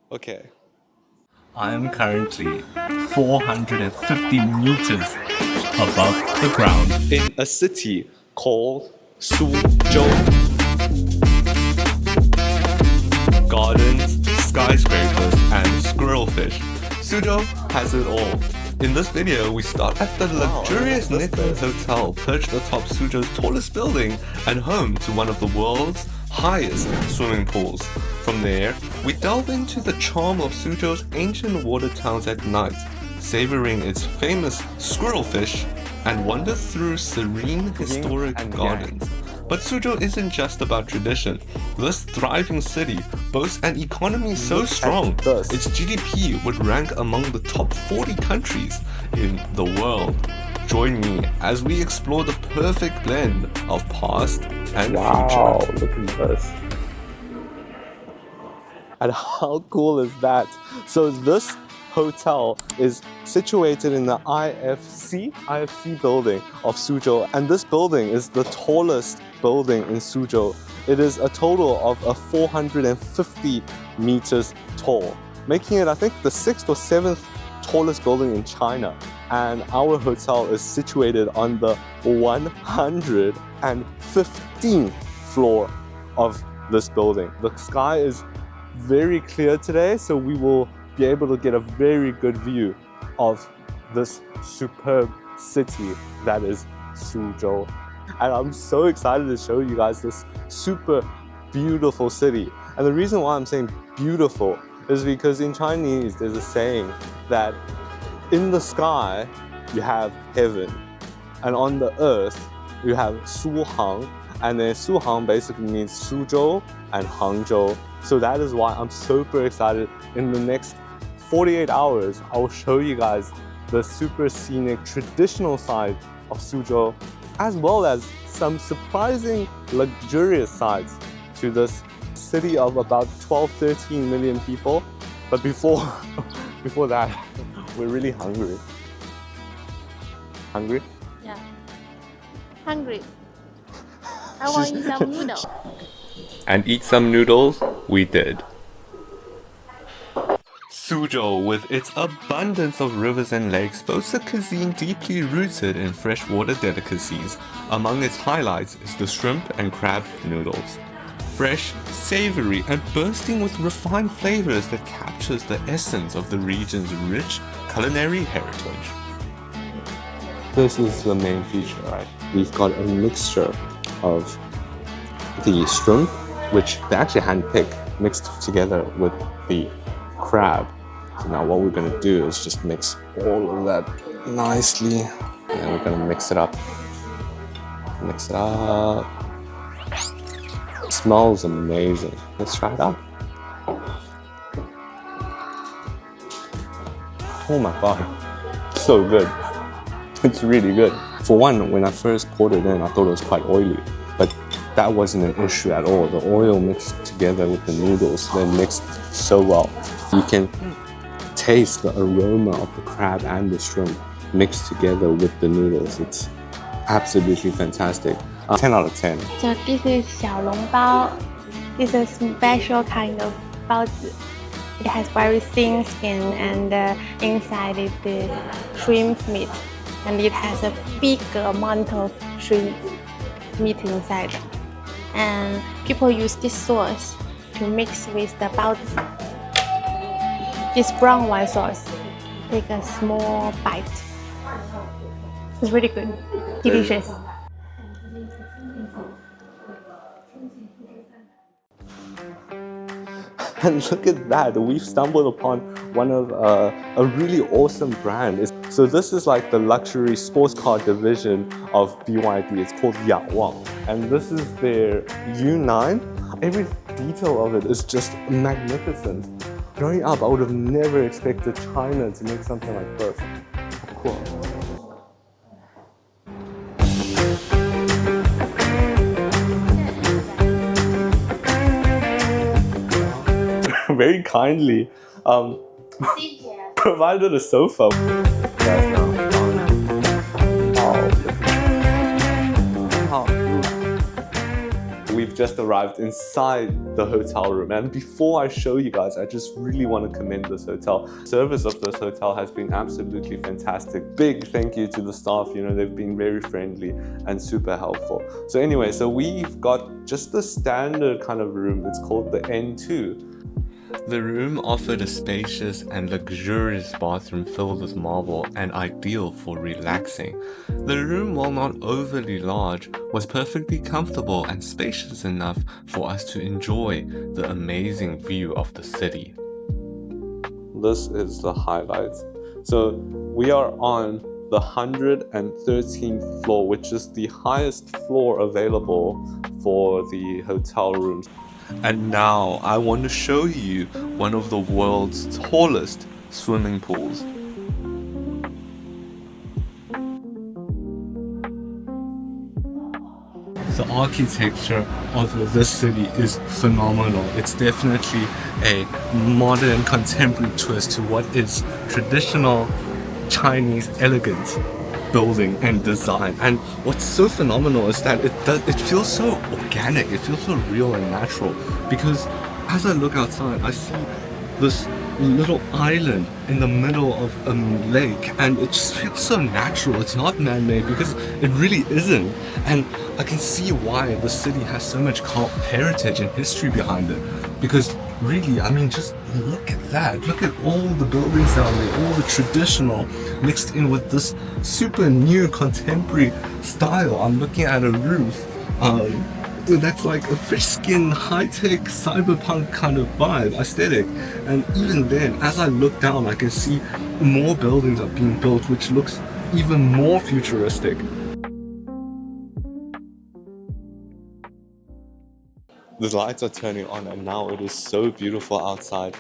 Okay. I am currently 450 meters above the ground. In a city called Suzhou. Gardens, skyscrapers, and squirrelfish. Suzhou has it all. In this video, we start at the luxurious Niccolo Hotel, perched atop Suzhou's tallest building and home to one of the world's highest swimming pools. From there, we delve into the charm of Suzhou's ancient water towns at night, savoring its famous squirrelfish and wander through serene historic gardens. But Suzhou isn't just about tradition. This thriving city boasts an economy so strong, its GDP would rank among the top 40 countries in the world. Join me as we explore the perfect blend of past and Wow, future. look at this. And how cool is that? So this hotel is situated in the IFC building of Suzhou, and this building is the tallest building in Suzhou. It is a total of 450 meters tall, making it, I think, the 6th or 7th tallest building in China. And our hotel is situated on the 115th floor of this building. The sky is very clear today, so we will be able to get a very good view of this superb city that is Suzhou. And I'm so excited to show you guys this super beautiful city. And the reason why I'm saying beautiful is because in Chinese there's a saying that in the sky you have heaven, and on the earth you have Suhang, and then Suhang basically means Suzhou and Hangzhou. So that is why I'm super excited. In the next 48 hours, I will show you guys the super scenic traditional side of Suzhou, as well as some surprising luxurious sides to this city of about 12-13 million people. But before that, we're really hungry. Hungry? Yeah. Hungry. I want some noodles. And eat some noodles, we did. Suzhou, with its abundance of rivers and lakes, boasts a cuisine deeply rooted in freshwater delicacies. Among its highlights is the shrimp and crab noodles. Fresh, savory, and bursting with refined flavors that captures the essence of the region's rich culinary heritage. This is the main feature, right? We've got a mixture of the shrimp, which they actually handpick, mixed together with the crab. So now what we're gonna do is just mix all of that nicely, and we're gonna mix it up. Mix it up. It smells amazing. Let's try it out. Oh my god, so good. It's really good. For one, when I first poured it in, I thought it was quite oily, but that wasn't an issue at all. The oil mixed together with the noodles, they mixed so well. You can taste the aroma of the crab and the shrimp mixed together with the noodles. It's absolutely fantastic. 10 out of 10. So this is 小笼包. This is a special kind of 包子. It has very thin skin, and inside is the shrimp meat. And it has a big amount of shrimp meat inside. And people use this sauce to mix with the 包子. This brown white sauce. Take a small bite. It's really good. Delicious. And look at that, we've stumbled upon one of a really awesome brand. So this is like the luxury sports car division of BYD. It's called Yangwang, and this is their U9. Every detail of it is just magnificent. Growing up, I would have never expected China to make something like this. Cool. Very kindly provided a sofa. We've just arrived inside the hotel room, and before I show you guys, I just really want to commend this hotel. Service of this hotel has been absolutely fantastic. Big thank you to the staff, you know, they've been very friendly and super helpful. So anyway, so we've got just the standard kind of room. It's called the N2. The room offered a spacious and luxurious bathroom filled with marble and ideal for relaxing. The room, while not overly large, was perfectly comfortable and spacious enough for us to enjoy the amazing view of the city. This is the highlight. So we are on the 113th floor, which is the highest floor available for the hotel rooms. And now I want to show you one of the world's tallest swimming pools. The architecture of this city is phenomenal. It's definitely a modern contemporary twist to what is traditional Chinese elegant building and design. And what's so phenomenal is that it feels so organic, it feels so real and natural, because as I look outside I see this little island in the middle of a lake, and it just feels so natural. It's not man-made, because it really isn't. And I can see why the city has so much heritage and history behind it, because really, I mean, just look at that. Look at all the buildings down there, all the traditional mixed in with this super new contemporary style. I'm looking at a roof that's like a fish skin, high-tech, cyberpunk kind of vibe, aesthetic. And even then, as I look down, I can see more buildings are being built, which looks even more futuristic. The lights are turning on, and now it is so beautiful outside.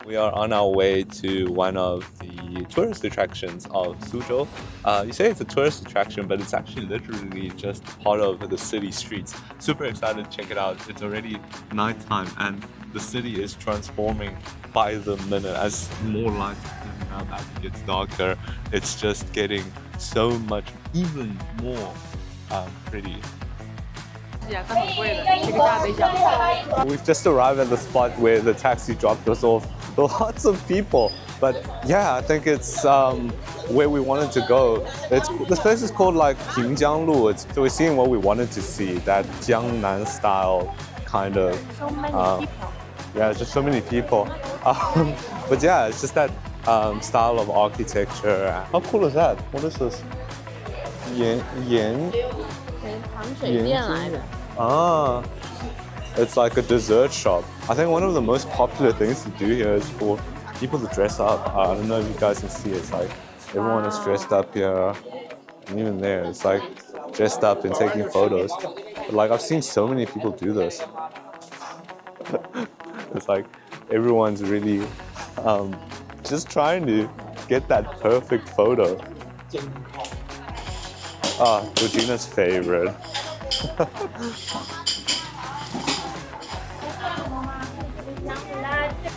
We are on our way to one of the tourist attractions of Suzhou. You say it's a tourist attraction, but it's actually literally just part of the city streets. Super excited to check it out. It's already nighttime, and the city is transforming by the minute. As more lights are coming up, as it gets darker, it's just getting so much, even more pretty. We've just arrived at the spot where the taxi dropped us off. Lots of people, but yeah, I think it's where we wanted to go. This place is called like Pingjiang Road. So we're seeing what we wanted to see, that Jiangnan style kind of. So many people. Yeah, just so many people. But yeah, it's just that style of architecture. How cool is that? What is this? Yan. Ah, it's like a dessert shop. I think one of the most popular things to do here is for people to dress up. I don't know if you guys can see it. It's like everyone is dressed up here, and even there, it's like dressed up and taking photos. But like I've seen so many people do this. It's like everyone's really just trying to get that perfect photo. Ah, Regina's favorite.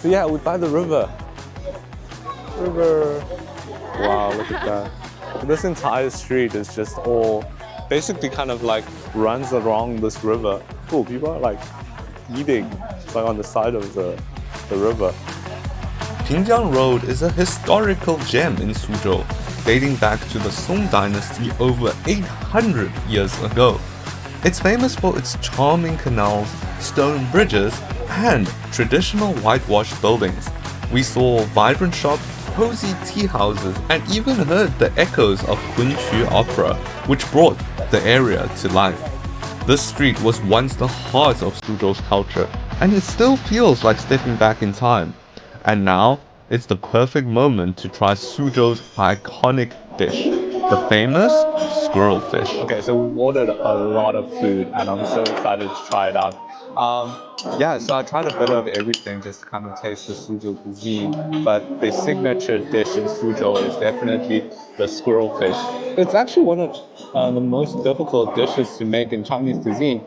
So yeah, we're by the river. Wow, look at that. This entire street is just all basically kind of like runs along this river. Cool, people are like eating. It's like on the side of the river. Pingjiang Road is a historical gem in Suzhou, dating back to the Song Dynasty over 800 years ago. It's famous for its charming canals, stone bridges, and traditional whitewashed buildings. We saw vibrant shops, cozy tea houses, and even heard the echoes of Kunqu opera, which brought the area to life. This street was once the heart of Suzhou's culture, and it still feels like stepping back in time. And now, it's the perfect moment to try Suzhou's iconic dish, the famous squirrel fish. Okay, so we ordered a lot of food, and I'm so excited to try it out. Yeah, so I tried a bit of everything just to kind of taste the Suzhou cuisine, but the signature dish in Suzhou is definitely the squirrel fish. It's actually one of the most difficult dishes to make in Chinese cuisine.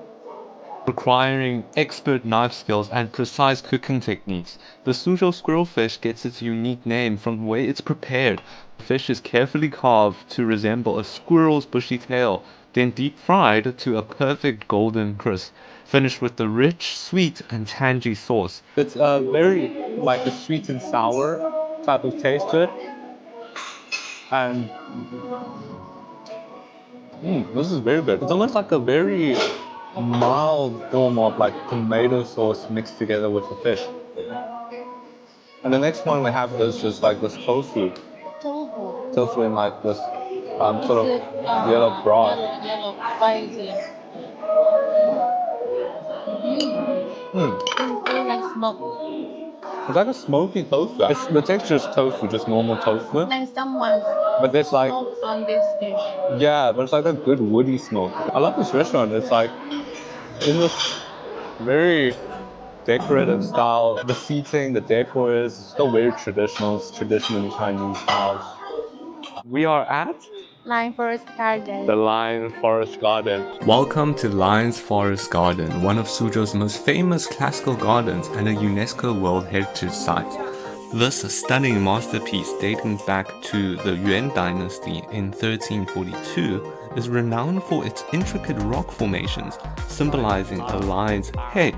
Requiring expert knife skills and precise cooking techniques, the Suzhou squirrel fish gets its unique name from the way it's prepared. The fish is carefully carved to resemble a squirrel's bushy tail, then deep fried to a perfect golden crisp, finished with the rich, sweet, and tangy sauce. It's very like a sweet and sour type of taste to it. And this is very good. It's almost like a very mild form of like tomato sauce mixed together with the fish. And the next one we have is just like this tofu. Tofu in like this sort of yellow broth. Yellow, spicy. Like smoke. It's like a smoky tofu. The texture is tofu, just normal tofu. Like someone But there's like, smoked on this dish. yeah, but it's like a good woody smoke. I love this restaurant. It's like in this very decorative style. The seating, the decor is still very traditional. It's traditionally Chinese styles. We are at Lion Forest Garden. the Lion Forest Garden. Welcome to Lion's Forest Garden, one of Suzhou's most famous classical gardens and a UNESCO World Heritage Site. This stunning masterpiece dating back to the Yuan dynasty in 1342 is renowned for its intricate rock formations, symbolizing a lion's head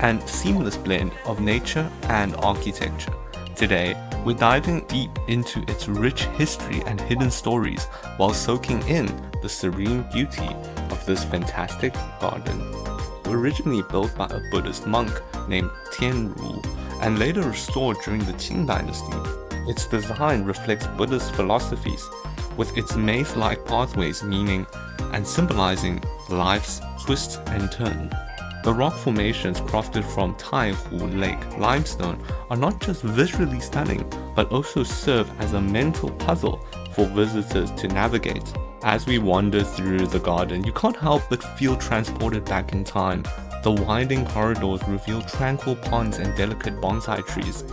and seamless blend of nature and architecture. Today, we're diving deep into its rich history and hidden stories while soaking in the serene beauty of this fantastic garden. Originally built by a Buddhist monk named Tianru and later restored during the Qing dynasty, its design reflects Buddhist philosophies, with its maze-like pathways meaning and symbolizing life's twists and turns. The rock formations crafted from Taihu Lake limestone are not just visually stunning, but also serve as a mental puzzle for visitors to navigate. As we wander through the garden, you can't help but feel transported back in time. The winding corridors reveal tranquil ponds and delicate bonsai trees.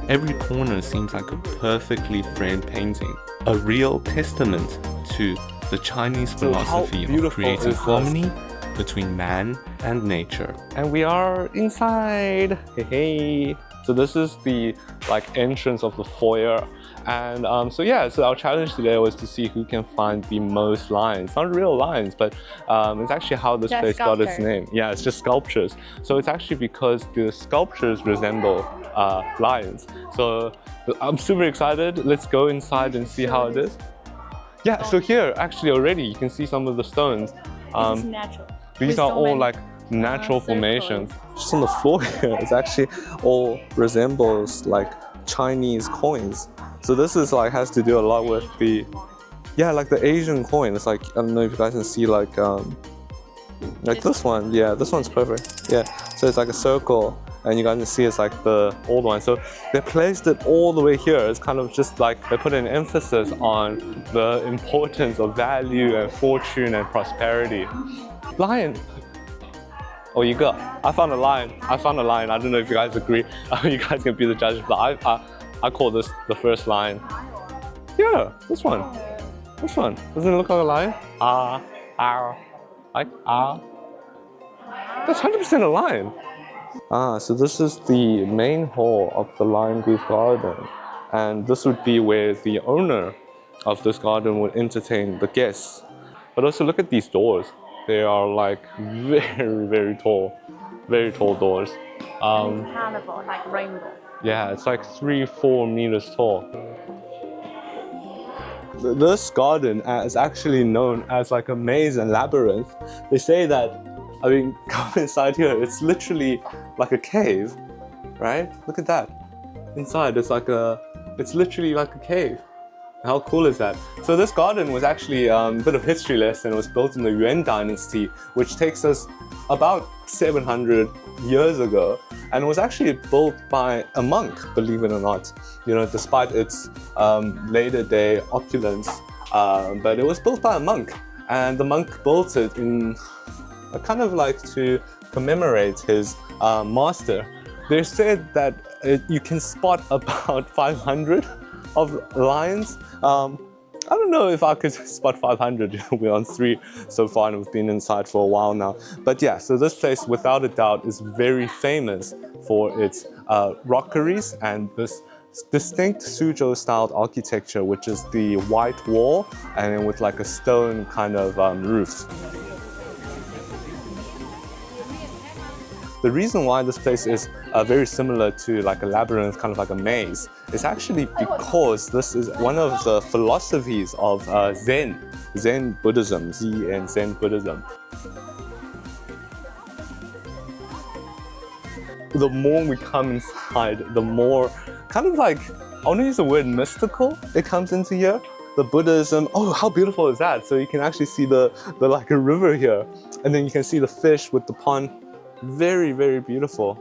Every corner seems like a perfectly framed painting, a real testament to the Chinese philosophy of creating harmony between man and nature. And we are inside. Hey. So this is the like entrance of the foyer. And so our challenge today was to see who can find the most lions. Not real lions, but it's actually how this place got its name. Yeah, it's just sculptures. So it's actually because the sculptures resemble lions. So I'm super excited. Let's go inside and see how it is. Yeah, so here actually already you can see some of the stones. This is natural. These are all like natural formations. Just on the floor here, it's actually all resembles like Chinese coins. So this is like has to do a lot with the, like the Asian coin. It's like, I don't know if you guys can see like this one. Yeah, this one's perfect. Yeah, so it's like a circle and you guys can see it's like the old one. So they placed it all the way here. It's kind of just like they put an emphasis on the importance of value and fortune and prosperity. Lion. Oh, you got. I found a lion. I don't know if you guys agree. You guys can be the judges, but I call this the first lion. Yeah, this one. This one. Doesn't it look like a lion? That's 100% a lion. So this is the main hall of the Lion Group Garden. And this would be where the owner of this garden would entertain the guests. But also look at these doors. They are like very, very tall doors. Carnival, like rainbow. Yeah, it's like 3-4 meters tall. This garden is actually known as like a maze and labyrinth. They say that, I mean, come inside here, it's literally like a cave, right? Look at that. Inside, it's literally like a cave. How cool is that? So this garden was actually a bit of history lesson. It was built in the Yuan dynasty, which takes us about 700 years ago. And it was actually built by a monk, believe it or not. You know, despite its later day opulence, but it was built by a monk. And the monk built it in kind of like to commemorate his master. They said that you can spot about 500 of lions I don't know if I could spot 500. We're on 3 so far and we've been inside for a while now. But yeah, so this place without a doubt is very famous for its rockeries and this distinct Suzhou styled architecture, which is the white wall and then with like a stone kind of roof. The reason why this place is very similar to like a labyrinth, kind of like a maze, is actually because this is one of the philosophies of Zen Buddhism, Zen Buddhism. The more we come inside, the more kind of like, I want to use the word mystical, it comes into here. The Buddhism, oh, how beautiful is that? So you can actually see the like a river here, and then you can see the fish with the pond. Very, very beautiful.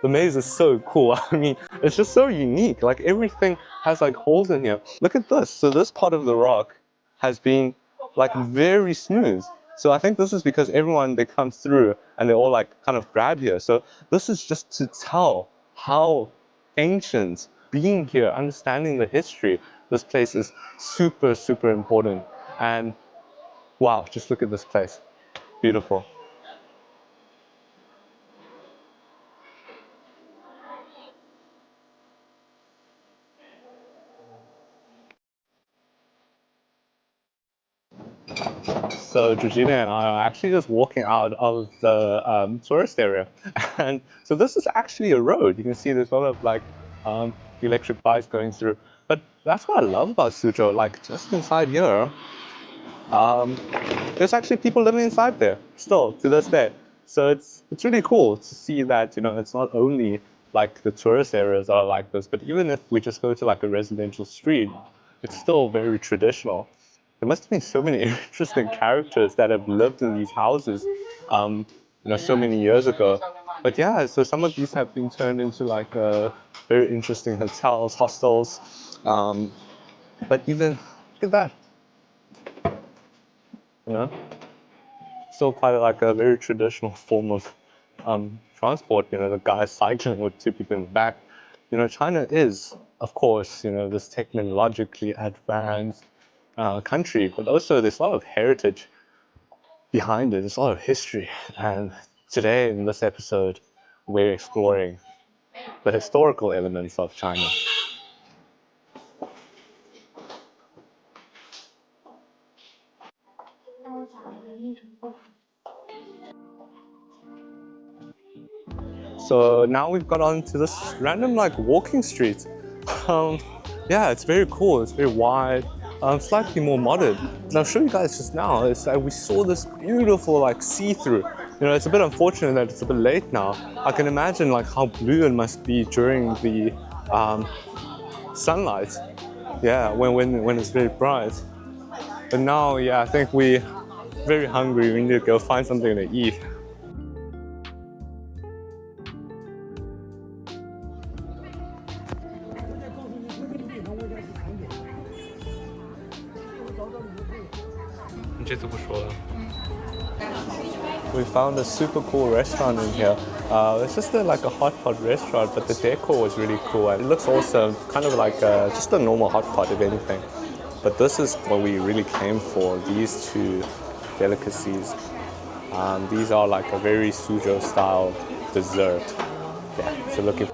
The maze is so cool. I mean, it's just so unique. Like everything has like holes in here. Look at this. So this part of the rock has been like very smooth. So I think this is because everyone, they come through and they all like kind of grab here. So this is just to tell how ancient being here, understanding the history, this place is super, super important. And wow, just look at this place. Beautiful. So Georgina and I are actually just walking out of the tourist area. And so this is actually a road. You can see there's a lot of like electric bikes going through. But that's what I love about Suzhou. Like just inside here, there's actually people living inside there still to this day. So it's really cool to see that, you know, it's not only like the tourist areas are like this, but even if we just go to like a residential street, it's still very traditional. There must have been so many interesting characters that have lived in these houses, you know, so many years ago. But yeah, so some of these have been turned into like very interesting hotels, hostels. But even, look at that. You know, still quite like a very traditional form of transport. You know, the guy cycling with 2 people in the back. You know, China is, of course, you know, this technologically advanced country, but also there's a lot of heritage behind it. There's a lot of history, and today in this episode, we're exploring the historical elements of China. So now we've got onto this random like walking street. Yeah, it's very cool. It's very wide, slightly more modern. And I'll show you guys just now. It's like we saw this beautiful like see-through. You know, it's a bit unfortunate that it's a bit late now. I can imagine like how blue it must be during the sunlight. Yeah, when it's very bright. But now, yeah, I think we're very hungry. We need to go find something to eat. We found a super cool restaurant in here. It's just like a hot pot restaurant, but the decor was really cool. And it looks awesome, kind of like just a normal hot pot, if anything. But this is what we really came for, these 2 delicacies. These are like a very Suzhou style dessert. Yeah, so looking.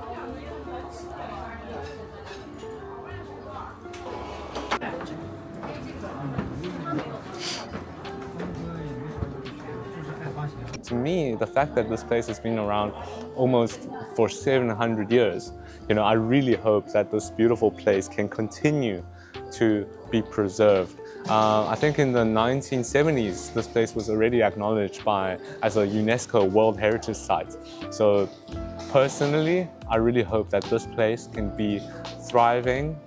To me, the fact that this place has been around almost for 700 years, you know, I really hope that this beautiful place can continue to be preserved. I think in the 1970s, this place was already acknowledged as a UNESCO World Heritage Site. So personally, I really hope that this place can be thriving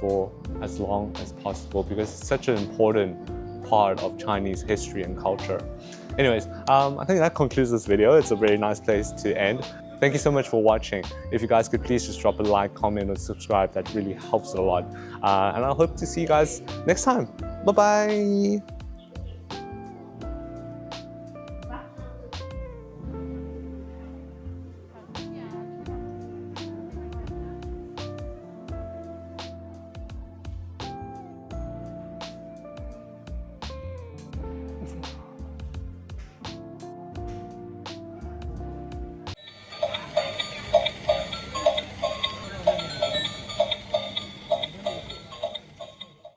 for as long as possible, because it's such an important part of Chinese history and culture. Anyways, I think that concludes this video. It's a very nice place to end. Thank you so much for watching. If you guys could please just drop a like, comment, or subscribe, that really helps a lot. And I hope to see you guys next time. Bye-bye.